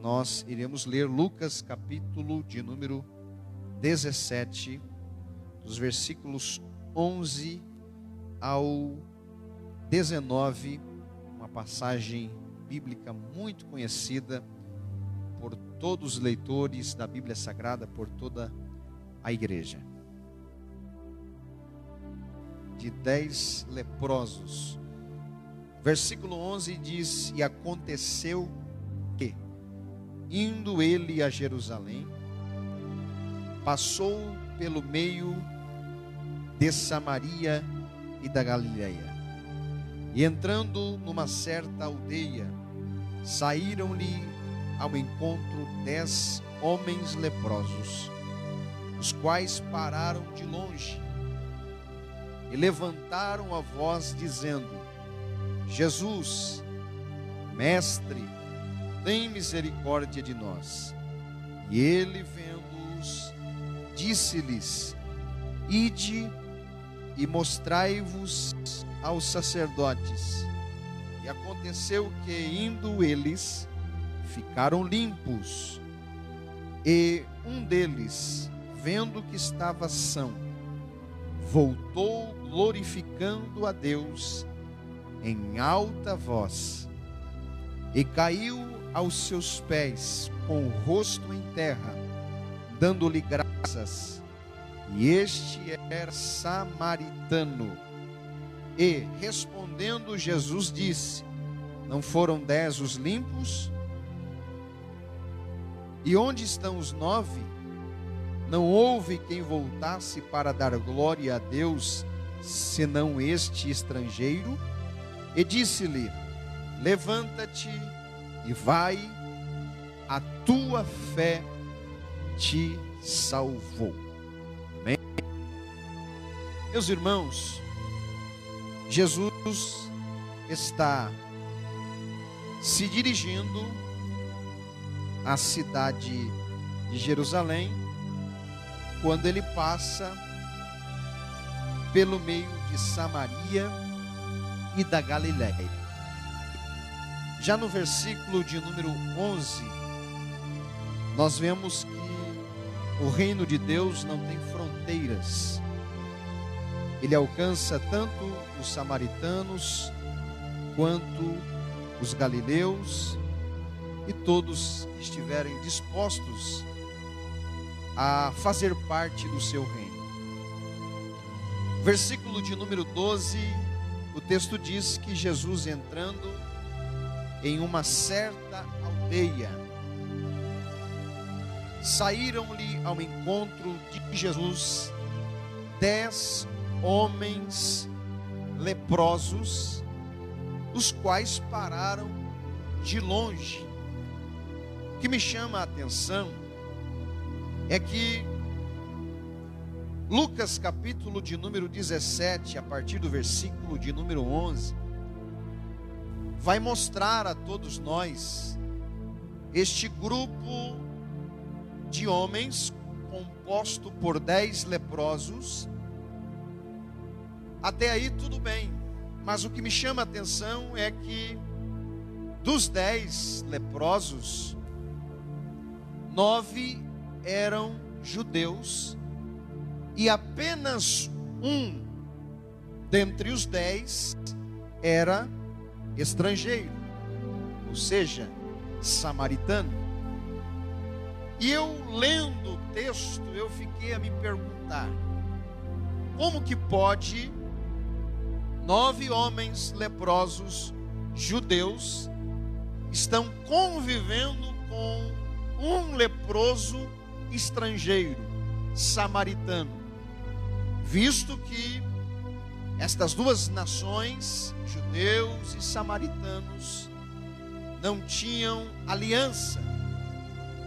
nós iremos ler Lucas capítulo de número 17, dos versículos 11 ao 19, uma passagem bíblica muito conhecida por todos os leitores da Bíblia Sagrada, por toda a igreja. De 10 leprosos. Versículo 11 diz: E aconteceu que, indo ele a Jerusalém, passou pelo meio de Samaria e da Galileia. E entrando numa certa aldeia, saíram-lhe ao encontro 10 homens leprosos, os quais pararam de longe e levantaram a voz dizendo: Jesus, Mestre, tem misericórdia de nós. E ele, vendo-os, disse-lhes: Ide e mostrai-vos aos sacerdotes. E aconteceu que, indo eles, ficaram limpos. E um deles, vendo que estava são, voltou glorificando a Deus em alta voz, e caiu aos seus pés com o rosto em terra, dando-lhe graças. E este era samaritano. E respondendo Jesus disse: Não foram 10 os limpos? E onde estão os 9? Não houve quem voltasse para dar glória a Deus, senão este estrangeiro? E disse-lhe: Levanta-te e vai, a tua fé te salvou. Amém? Meus irmãos, Jesus está se dirigindo à cidade de Jerusalém, quando ele passa pelo meio de Samaria e da Galileia. Já no versículo de número 11, nós vemos que o reino de Deus não tem fronteiras. Ele alcança tanto os samaritanos quanto os galileus e todos que estiverem dispostos a fazer parte do seu reino. Versículo de número 12, o texto diz que Jesus, entrando em uma certa aldeia, saíram-lhe ao encontro de Jesus 10 homens leprosos, os quais pararam de longe. O que me chama a atenção é que Lucas capítulo de número 17, a partir do versículo de número 11, vai mostrar a todos nós este grupo de homens composto por 10 leprosos. Até aí tudo bem, mas o que me chama a atenção é que dos 10 leprosos, 9 eram judeus e apenas um dentre os 10 era estrangeiro, ou seja, samaritano. E eu, lendo o texto, eu fiquei a me perguntar: como que pode 9 homens leprosos judeus estão convivendo com um leproso estrangeiro, samaritano, visto que estas duas nações, judeus e samaritanos, não tinham aliança.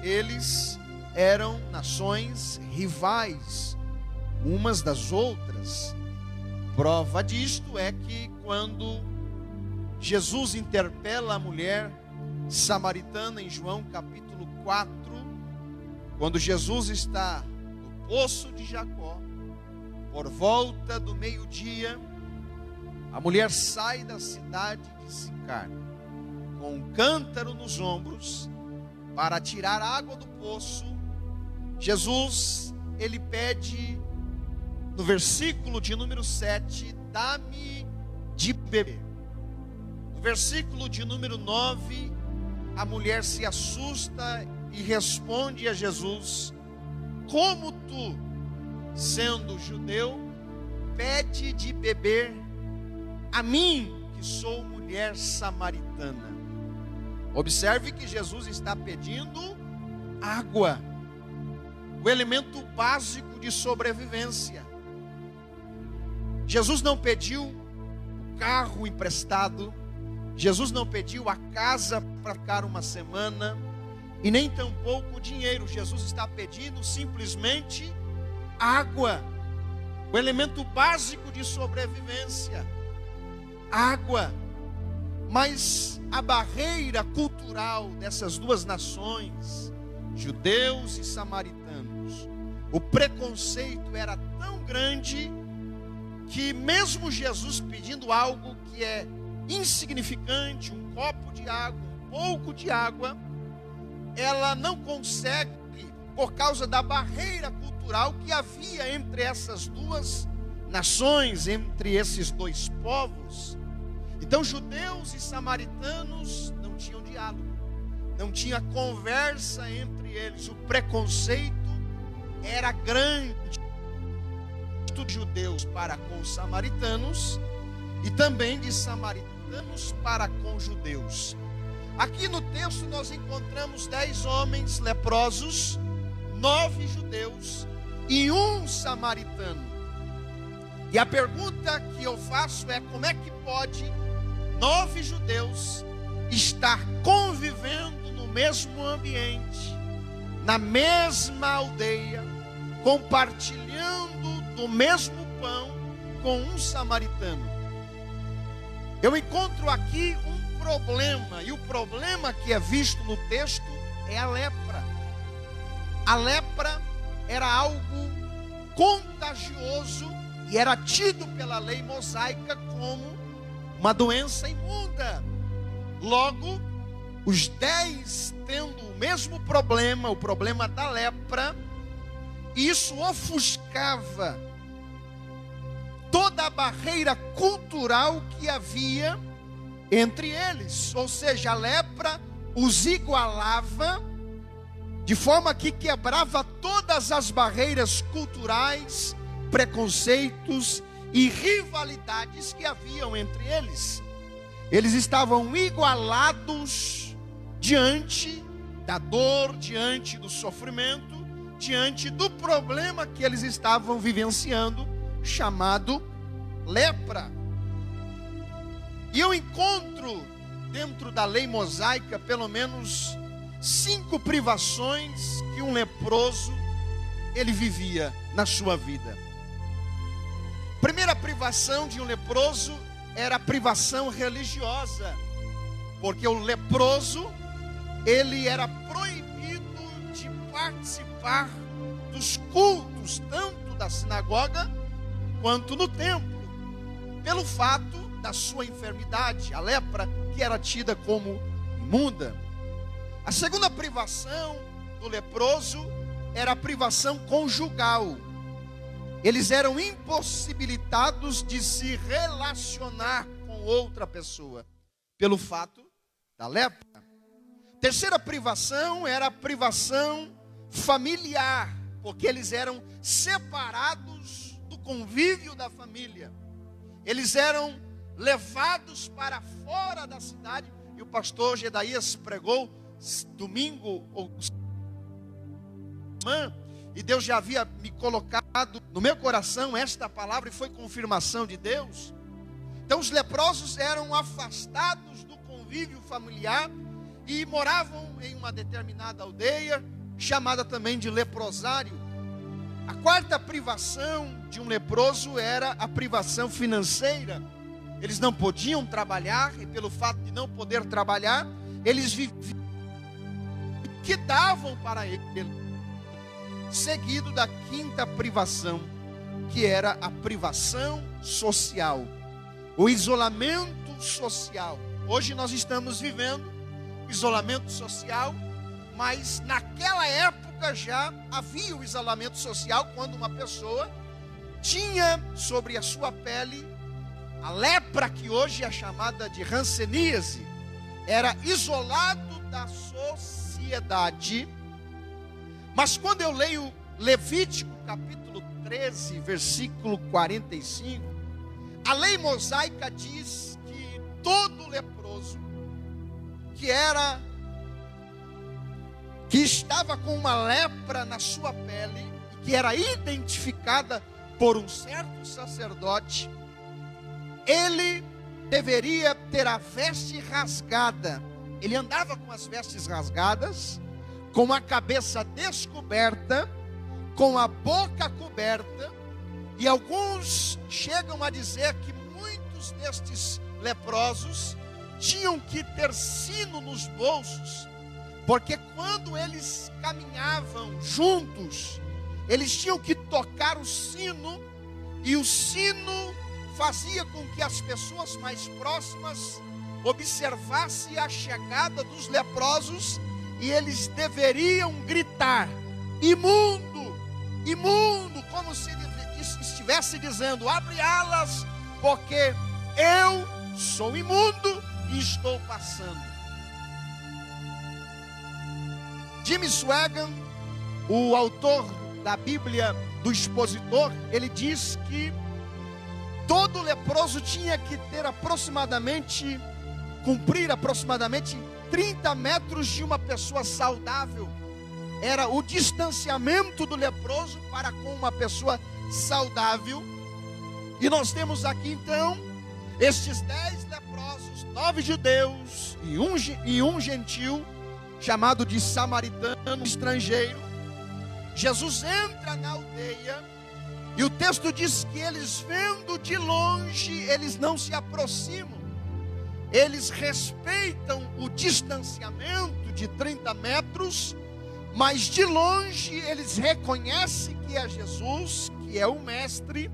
Eles eram nações rivais umas das outras. Prova disto é que quando Jesus interpela a mulher samaritana em João capítulo 4, quando Jesus está no poço de Jacó, por volta do meio-dia, a mulher sai da cidade de Sicar com um cântaro nos ombros para tirar água do poço, Jesus, ele pede no versículo de número 7, dá-me de beber. No versículo de número 9, a mulher se assusta e responde a Jesus: como tu, sendo judeu, pede de beber a mim, que sou mulher samaritana? Observe que Jesus está pedindo água, o elemento básico de sobrevivência. Jesus não pediu o carro emprestado, Jesus não pediu a casa para ficar uma semana, e nem tampouco o dinheiro. Jesus está pedindo simplesmente água, o elemento básico de sobrevivência, água. Mas a barreira cultural dessas duas nações, judeus e samaritanos, o preconceito era tão grande que mesmo Jesus pedindo algo que é insignificante, um copo de água, um pouco de água, ela não consegue, por causa da barreira cultural que havia entre essas duas nações, entre esses dois povos. Então judeus e samaritanos não tinham diálogo, não tinha conversa entre eles, o preconceito era grande de judeus para com os samaritanos e também de samaritanos para com judeus. Aqui no texto nós encontramos 10 homens leprosos, 9 judeus e 1 samaritano. E a pergunta que eu faço é: como é que pode 9 judeus estar convivendo no mesmo ambiente, na mesma aldeia, compartilhando do mesmo pão com um samaritano? Eu encontro aqui um problema, e o problema que é visto no texto é a lepra. A lepra era algo contagioso e era tido pela lei mosaica como uma doença imunda. Logo, os 10 tendo o mesmo problema, o problema da lepra, isso ofuscava toda a barreira cultural que havia entre eles. Ou seja, a lepra os igualava, de forma que quebrava todas as barreiras culturais, preconceitos e rivalidades que haviam entre eles. Eles estavam igualados diante da dor, diante do sofrimento, diante do problema que eles estavam vivenciando, chamado lepra. E eu encontro dentro da lei mosaica pelo menos 5 privações que um leproso ele vivia na sua vida. Primeira privação de um leproso era a privação religiosa, porque o leproso ele era proibido de participar dos cultos, tanto da sinagoga quanto no templo, pelo fato da sua enfermidade, a lepra, que era tida como imunda. A segunda privação do leproso era a privação conjugal. Eles eram impossibilitados de se relacionar com outra pessoa, pelo fato da lepra. Terceira privação era a privação familiar, porque eles eram separados do convívio da família. Eles eram levados para fora da cidade, e o pastor Gedaías pregou domingo ou semana, e Deus já havia me colocado no meu coração esta palavra, e foi confirmação de Deus. Então os leprosos eram afastados do convívio familiar e moravam em uma determinada aldeia, chamada também de leprosário. A quarta privação de um leproso era a privação financeira. Eles não podiam trabalhar, e pelo fato de não poder trabalhar, eles viviam que davam para ele. Seguido da quinta privação, que era a privação social, o isolamento social. Hoje nós estamos vivendo o isolamento social mas naquela época já havia o isolamento social, quando uma pessoa tinha sobre a sua pele a lepra, que hoje é chamada de hanseníase. Era isolado da sociedade. Mas quando eu leio Levítico capítulo 13, versículo 45, a lei mosaica diz que todo leproso que estava com uma lepra na sua pele, que era identificada por um certo sacerdote, ele deveria ter a veste rasgada. Ele andava com as vestes rasgadas, com a cabeça descoberta, com a boca coberta, e alguns chegam a dizer que muitos destes leprosos tinham que ter sino nos bolsos, porque quando eles caminhavam juntos, eles tinham que tocar o sino, e o sino fazia com que as pessoas mais próximas observassem a chegada dos leprosos, e eles deveriam gritar: imundo, imundo, como se estivesse dizendo: abre alas, porque eu sou imundo e estou passando. Jimmy Swaggart, o autor da Bíblia do Expositor, ele diz que todo leproso tinha que ter cumprir aproximadamente 30 metros de uma pessoa saudável. Era o distanciamento do leproso para com uma pessoa saudável. E nós temos aqui então estes 10 leprosos, 9 judeus e um gentil, chamado de samaritano, estrangeiro. Jesus entra na aldeia, e o texto diz que eles, vendo de longe, eles não se aproximam. Eles respeitam o distanciamento de 30 metros, mas de longe eles reconhecem que é Jesus, que é o Mestre,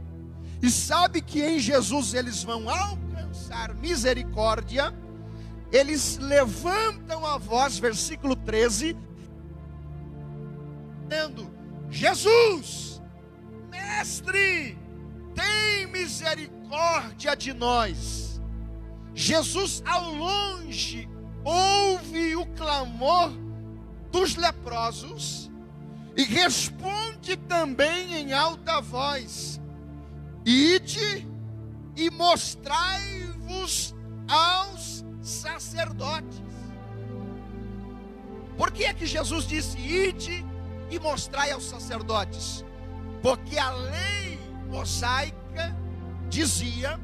e sabe que em Jesus eles vão alcançar misericórdia. Eles levantam a voz, versículo 13, dizendo: Jesus, Mestre, tem misericórdia de nós. Jesus, ao longe, ouve o clamor dos leprosos e responde também em alta voz: ide e mostrai-vos aos sacerdotes. Por que é que Jesus disse: ide e mostrai aos sacerdotes? Porque a lei mosaica dizia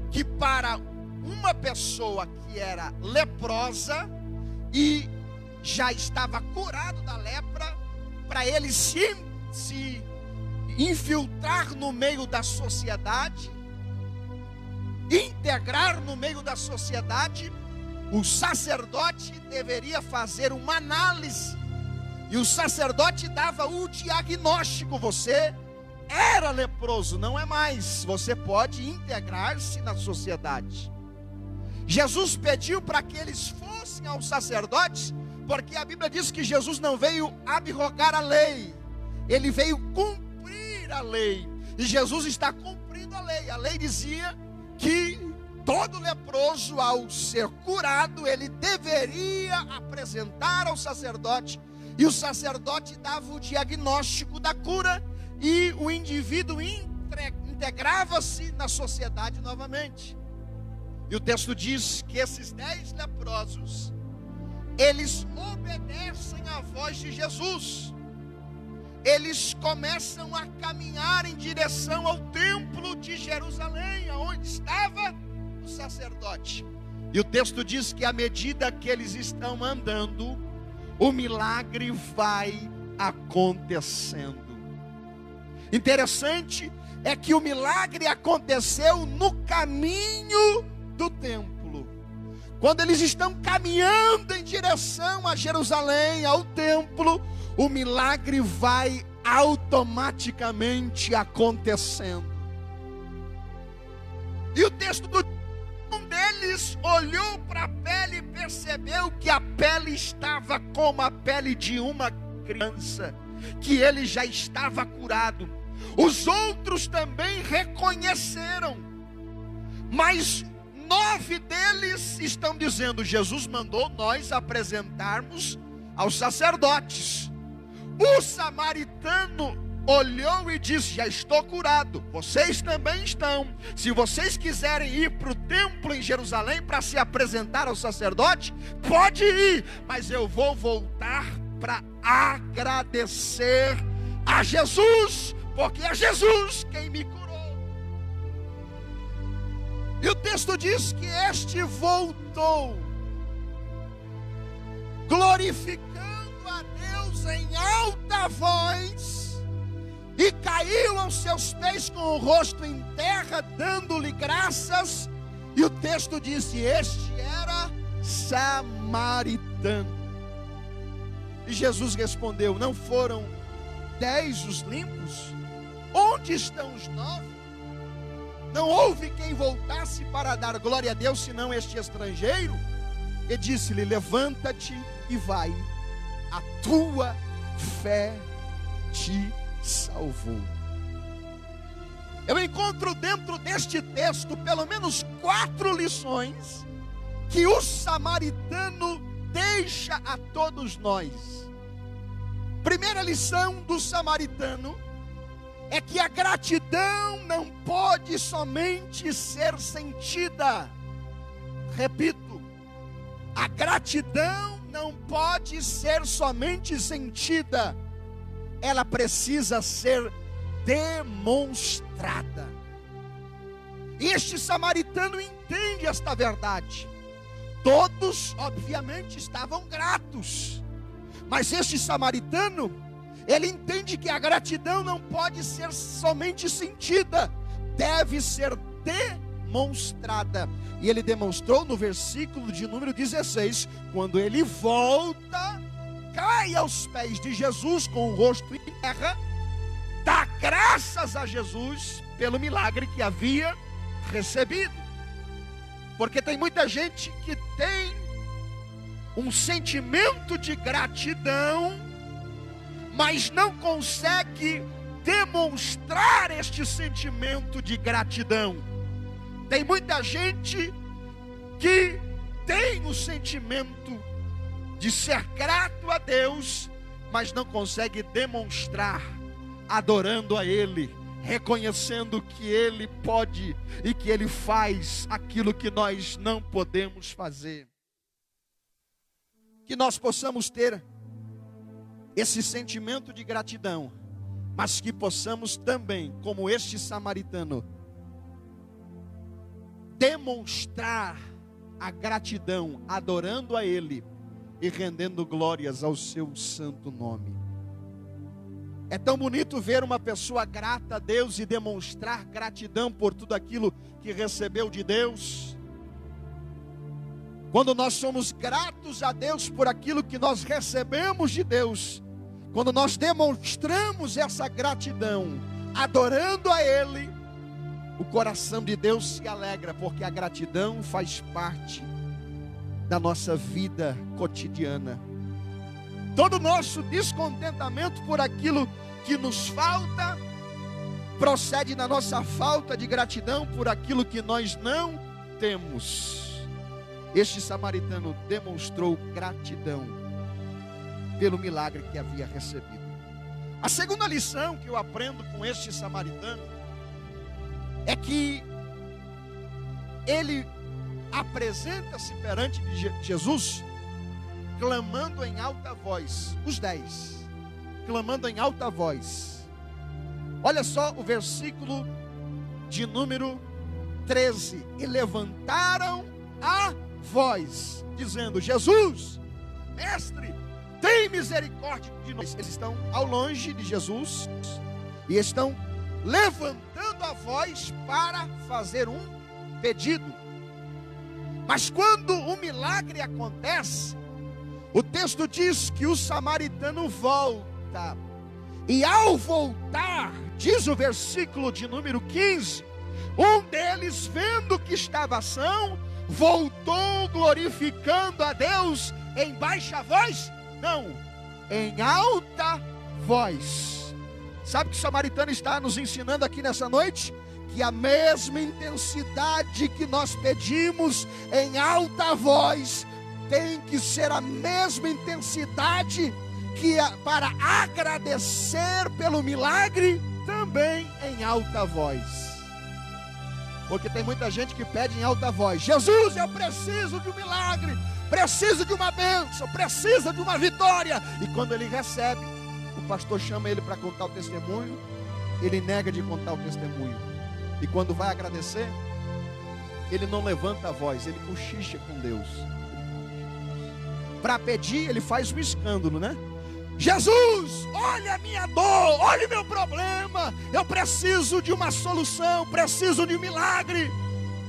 que para uma pessoa que era leprosa e já estava curado da lepra, para ele se infiltrar no meio da sociedade, integrar no meio da sociedade, o sacerdote deveria fazer uma análise, e o sacerdote dava o diagnóstico: você era leproso, não é mais, você pode integrar-se na sociedade. Jesus pediu para que eles fossem aos sacerdotes, porque a Bíblia diz que Jesus não veio abrogar a lei, ele veio cumprir a lei, e Jesus está cumprindo a lei. A lei dizia que todo leproso, ao ser curado, ele deveria apresentar ao sacerdote, e o sacerdote dava o diagnóstico da cura, e o indivíduo integrava-se na sociedade novamente. E o texto diz que esses 10 leprosos, eles obedecem à voz de Jesus. Eles começam a caminhar em direção ao templo de Jerusalém, onde estava o sacerdote. E o texto diz que à medida que eles estão andando, o milagre vai acontecendo. Interessante é que o milagre aconteceu no caminho do templo. Quando eles estão caminhando em direção a Jerusalém, ao templo, o milagre vai automaticamente acontecendo. E o texto do um deles olhou para a pele e percebeu que a pele estava como a pele de uma criança, que ele já estava curado. Os outros também reconheceram, mas 9 deles estão dizendo: Jesus mandou nós apresentarmos aos sacerdotes. O samaritano olhou e disse: já estou curado, vocês também estão. Se vocês quiserem ir para o templo em Jerusalém para se apresentar ao sacerdote, pode ir, mas eu vou voltar para agradecer a Jesus, porque é Jesus quem me curou. E o texto diz que este voltou, glorificando a Deus em alta voz, e caiu aos seus pés com o rosto em terra, dando-lhe graças. E o texto diz que este era samaritano. E Jesus respondeu: não foram 10 os limpos? Onde estão os 9? Não houve quem voltasse para dar glória a Deus, senão este estrangeiro? E disse-lhe: levanta-te e vai, a tua fé te salvou. Eu encontro dentro deste texto pelo menos 4 lições que o samaritano deixa a todos nós. Primeira lição do samaritano é que a gratidão não pode somente ser sentida. Repito, a gratidão não pode ser somente sentida, ela precisa ser demonstrada. E este samaritano entende esta verdade. Todos, obviamente, estavam gratos, mas este samaritano, ele entende que a gratidão não pode ser somente sentida, deve ser demonstrada. E ele demonstrou no versículo de número 16, quando ele volta, cai aos pés de Jesus com o rosto em terra, dá graças a Jesus pelo milagre que havia recebido. Porque tem muita gente que tem um sentimento de gratidão, mas não consegue demonstrar este sentimento de gratidão. Tem muita gente que tem o sentimento de ser grato a Deus, mas não consegue demonstrar, adorando a Ele, reconhecendo que Ele pode e que Ele faz aquilo que nós não podemos fazer. Que nós possamos ter esse sentimento de gratidão, mas que possamos também, como este samaritano, demonstrar a gratidão, adorando a Ele e rendendo glórias ao seu santo nome. É tão bonito ver uma pessoa grata a Deus e demonstrar gratidão por tudo aquilo que recebeu de Deus. Quando nós somos gratos a Deus por aquilo que nós recebemos de Deus, quando nós demonstramos essa gratidão, adorando a Ele, o coração de Deus se alegra, porque a gratidão faz parte da nossa vida cotidiana. Todo nosso descontentamento por aquilo que nos falta procede da nossa falta de gratidão por aquilo que nós não temos. Este samaritano demonstrou gratidão pelo milagre que havia recebido. A segunda lição que eu aprendo com este samaritano é que ele apresenta-se perante Jesus clamando em alta voz. Os 10 clamando em alta voz. Olha só o versículo de número 13. E levantaram a voz, dizendo: Jesus, mestre, tem misericórdia de nós. Eles estão ao longe de Jesus e estão levantando a voz para fazer um pedido. Mas quando o milagre acontece, o texto diz que o samaritano volta. E ao voltar, diz o versículo de número 15, um deles, vendo que estava são, voltou glorificando a Deus em baixa voz? Não, em alta voz. Sabe o que o samaritano está nos ensinando aqui nessa noite? Que a mesma intensidade que nós pedimos em alta voz tem que ser a mesma intensidade que para agradecer pelo milagre também em alta voz. Porque tem muita gente que pede em alta voz: Jesus, eu preciso de um milagre, preciso de uma bênção, preciso de uma vitória. E quando ele recebe, o pastor chama ele para contar o testemunho, ele nega de contar o testemunho. E quando vai agradecer, ele não levanta a voz, ele cochicha com Deus. Para pedir, ele faz um escândalo, né? Jesus, olha a minha dor, olha o meu problema, eu preciso de uma solução, preciso de um milagre.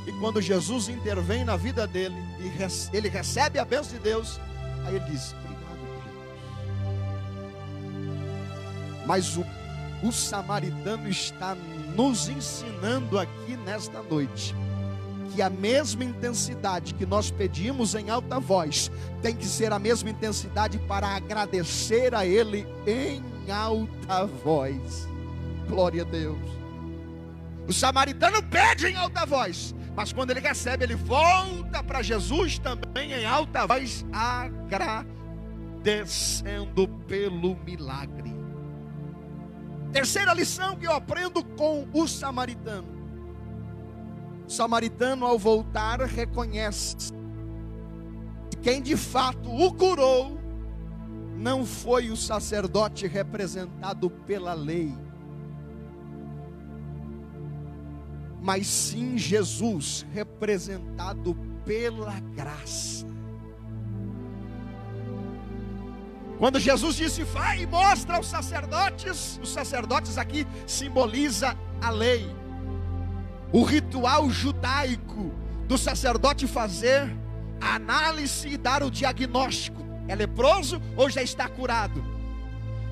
E quando Jesus intervém na vida dele, e ele recebe a bênção de Deus, aí ele diz: obrigado, Jesus. Mas o samaritano está nos ensinando aqui nesta noite que a mesma intensidade que nós pedimos em alta voz tem que ser a mesma intensidade para agradecer a Ele em alta voz. Glória a Deus. O samaritano pede em alta voz, mas quando ele recebe, ele volta para Jesus também em alta voz, agradecendo pelo milagre. Terceira lição que eu aprendo com o samaritano. O samaritano, ao voltar, reconhece que quem de fato o curou não foi o sacerdote representado pela lei, mas sim Jesus representado pela graça. Quando Jesus disse: vai e mostra aos sacerdotes, os sacerdotes aqui simboliza a lei, o ritual judaico do sacerdote fazer a análise e dar o diagnóstico: é leproso ou já está curado?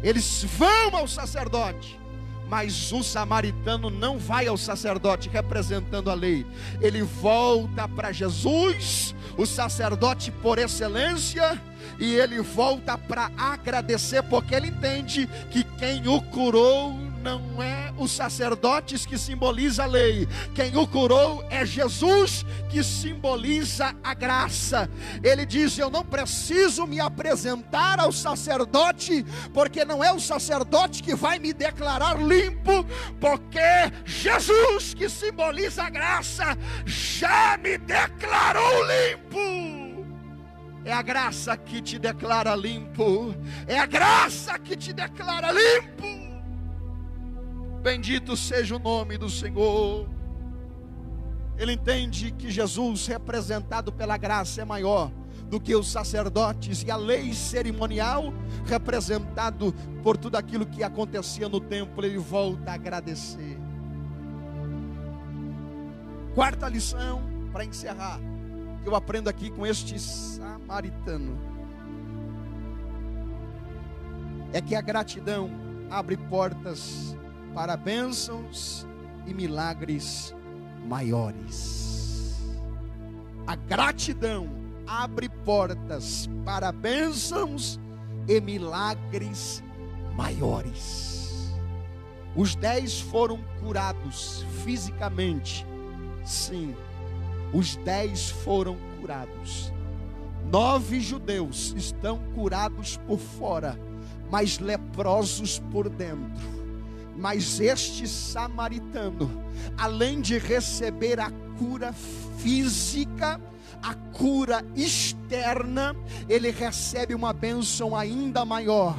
Eles vão ao sacerdote, mas o samaritano não vai ao sacerdote representando a lei, ele volta para Jesus, o sacerdote por excelência, e ele volta para agradecer, porque ele entende que quem o curou não é os sacerdotes que simboliza a lei, quem o curou é Jesus, que simboliza a graça. Ele diz: eu não preciso me apresentar ao sacerdote, porque não é o sacerdote que vai me declarar limpo, porque Jesus, que simboliza a graça, já me declarou limpo. É a graça que te declara limpo, é a graça que te declara limpo. Bendito seja o nome do Senhor. Ele entende que Jesus, representado pela graça, é maior do que os sacerdotes e a lei cerimonial, representado por tudo aquilo que acontecia no templo. Ele volta a agradecer. Quarta lição, para encerrar, que eu aprendo aqui com este samaritano, é que a gratidão abre portas para bênçãos e milagres maiores. A gratidão abre portas para bênçãos e milagres maiores. Os 10 foram curados fisicamente, sim, os 10 foram curados. 9 judeus estão curados por fora, mas leprosos por dentro. Mas este samaritano, além de receber a cura física, a cura externa, ele recebe uma bênção ainda maior,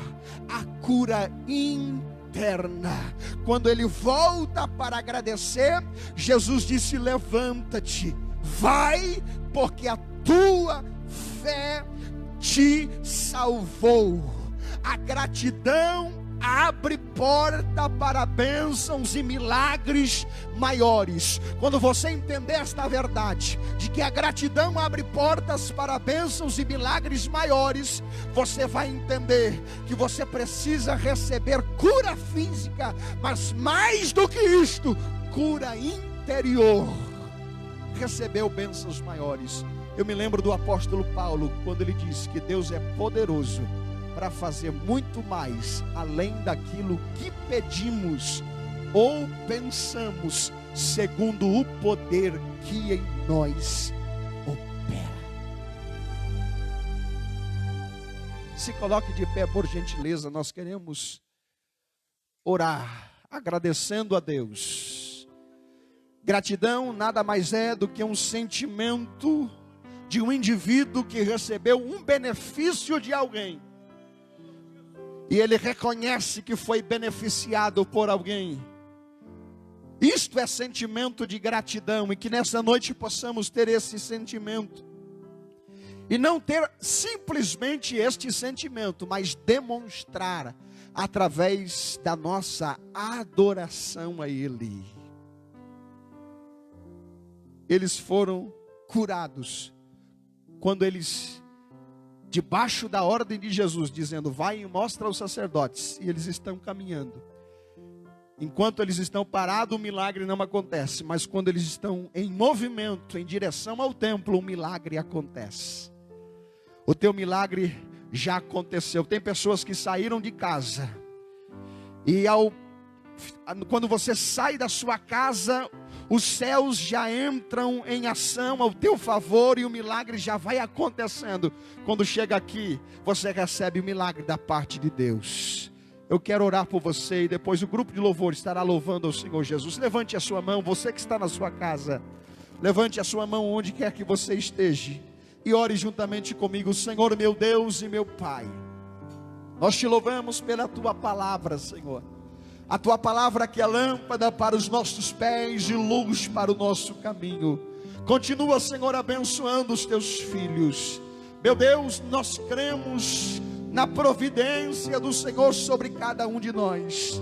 a cura interna. Quando ele volta para agradecer, Jesus disse: levanta-te, vai, porque a tua fé te salvou. A gratidão abre porta para bênçãos e milagres maiores. Quando você entender esta verdade, de que a gratidão abre portas para bênçãos e milagres maiores, você vai entender que você precisa receber cura física, mas mais do que isto, cura interior. recebeu bênçãos maiores. Eu me lembro do apóstolo Paulo, quando ele disse que Deus é poderoso para fazer muito mais, além daquilo que pedimos ou pensamos, segundo o poder que em nós opera. Se coloque de pé, por gentileza. Nós queremos orar, agradecendo a Deus. Gratidão nada mais é do que um sentimento de um indivíduo que recebeu um benefício de alguém, e ele reconhece que foi beneficiado por alguém. Isto é sentimento de gratidão, e que nessa noite possamos ter esse sentimento, e não ter simplesmente este sentimento, mas demonstrar através da nossa adoração a Ele. Eles foram curados quando eles, debaixo da ordem de Jesus, dizendo: vai e mostra aos sacerdotes, e eles estão caminhando. Enquanto eles estão parados, o milagre não acontece, mas quando eles estão em movimento, em direção ao templo, o milagre acontece. O teu milagre já aconteceu. Tem pessoas que saíram de casa, e quando você sai da sua casa, os céus já entram em ação ao teu favor, e o milagre já vai acontecendo. Quando chega aqui, você recebe o milagre da parte de Deus. Eu quero orar por você, e depois o grupo de louvor estará louvando ao Senhor Jesus. Levante a sua mão, você que está na sua casa. Levante a sua mão onde quer que você esteja, e ore juntamente comigo. Senhor meu Deus e meu Pai, nós te louvamos pela tua palavra, Senhor. A tua palavra que é lâmpada para os nossos pés e luz para o nosso caminho. Continua, Senhor, abençoando os teus filhos. Meu Deus, nós cremos na providência do Senhor sobre cada um de nós.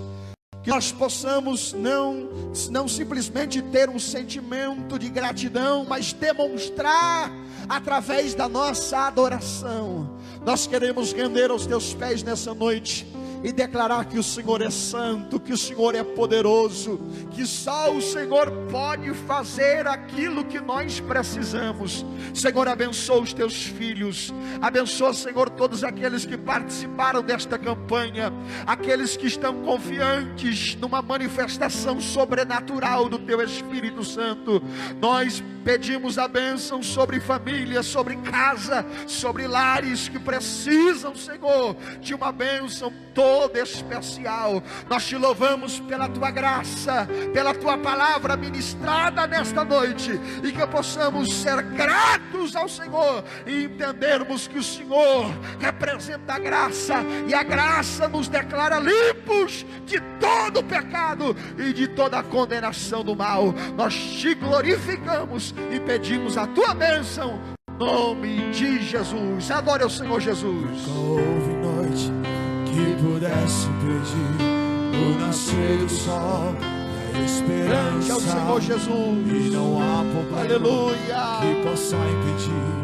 Que nós possamos não simplesmente ter um sentimento de gratidão, mas demonstrar através da nossa adoração. Nós queremos render aos teus pés nessa noite e declarar que o Senhor é santo, que o Senhor é poderoso, que só o Senhor pode fazer aquilo que nós precisamos. Senhor, abençoa os teus filhos, abençoa, Senhor, todos aqueles que participaram desta campanha, aqueles que estão confiantes numa manifestação sobrenatural do teu Espírito Santo. Nós pedimos a bênção sobre família, sobre casa, sobre lares que precisam, Senhor, de uma bênção toda especial. Nós te louvamos pela tua graça, pela tua palavra ministrada nesta noite, e que possamos ser gratos ao Senhor e entendermos que o Senhor representa a graça, e a graça nos declara limpos de todo pecado e de toda a condenação do mal. Nós te glorificamos e pedimos a tua bênção, em nome de Jesus. Adore ao Senhor Jesus. Houve noite que pudesse impedir o nascer do sol e a esperança ao Senhor Jesus. E não há problema, aleluia, que possa impedir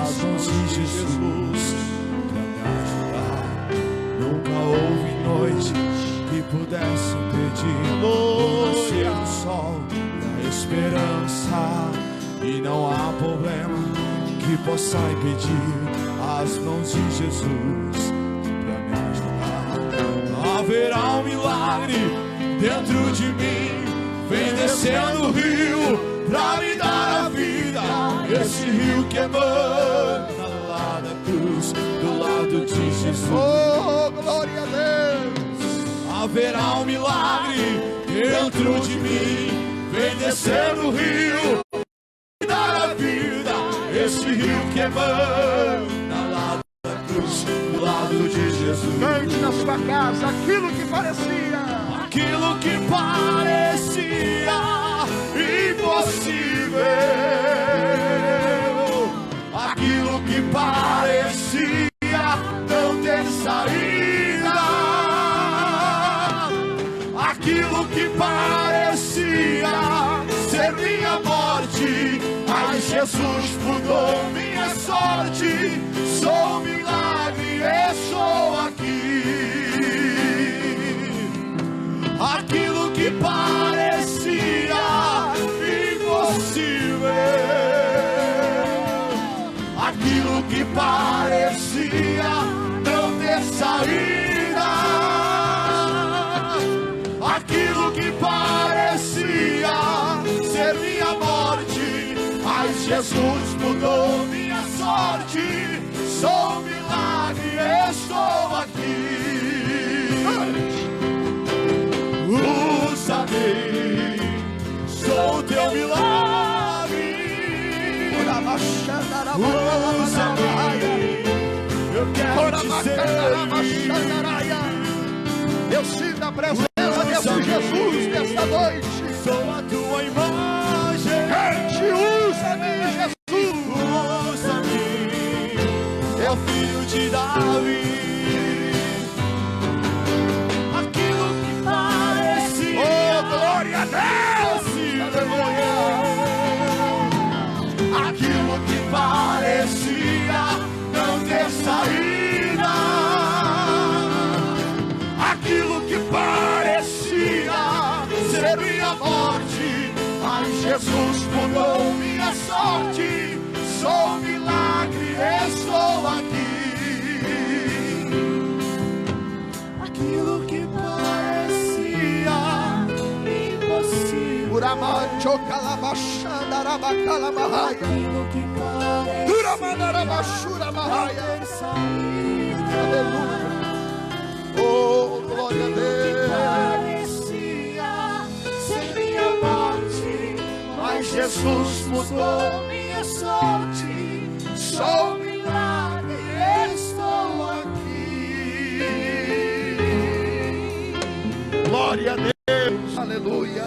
as mãos de Jesus para me ajudar. Nunca houve noite que pudesse impedir o nascer do sol e a esperança, e não há problema que possa impedir as mãos de Jesus para me ajudar. Haverá um milagre dentro de mim, vem descendo o rio pra me dar a vida. Esse rio que emana lá da cruz, do lado de Jesus. Oh, glória a Deus! Haverá um milagre dentro de mim, vem descendo o rio pra me dar a vida. Esse rio que emana lá da cruz, do lado de Jesus. Cante na sua casa aquilo que parecia impossível, aquilo que parecia não ter saída, aquilo que parecia ser minha morte, mas Jesus mudou minha sorte. Sou um milagre, estou aqui. Aquilo que parecia impossível, aquilo que parecia não ter saída, aquilo que parecia ser minha morte, mas Jesus mudou minha sorte. Sou um milagre, estou aqui. Usa-me, sou teu milagre. Usa-me, eu quero te ser. Eu sinto a presença desse Jesus nesta noite. Sou a tua imagem. Usa-me, Jesus. Usa-me, é o filho de Davi. Aquilo que parecia, Oh, glória a Deus. aleluia. Aquilo que parecia não ter saída, aquilo que parecia ser minha morte, mas Jesus mudou minha sorte. Sou um milagre, estou aqui. Aquilo que parecia impossível, Uramancho calabachandarabacala mahaya. aquilo que parecia Uramandarabashura mahaya. ter saída, Aleluia. Oh, glória a Deus. parecia ser minha morte, mas Jesus mudou minha sorte. Sou um milagre, estou aqui. Glória a Deus. Aleluia.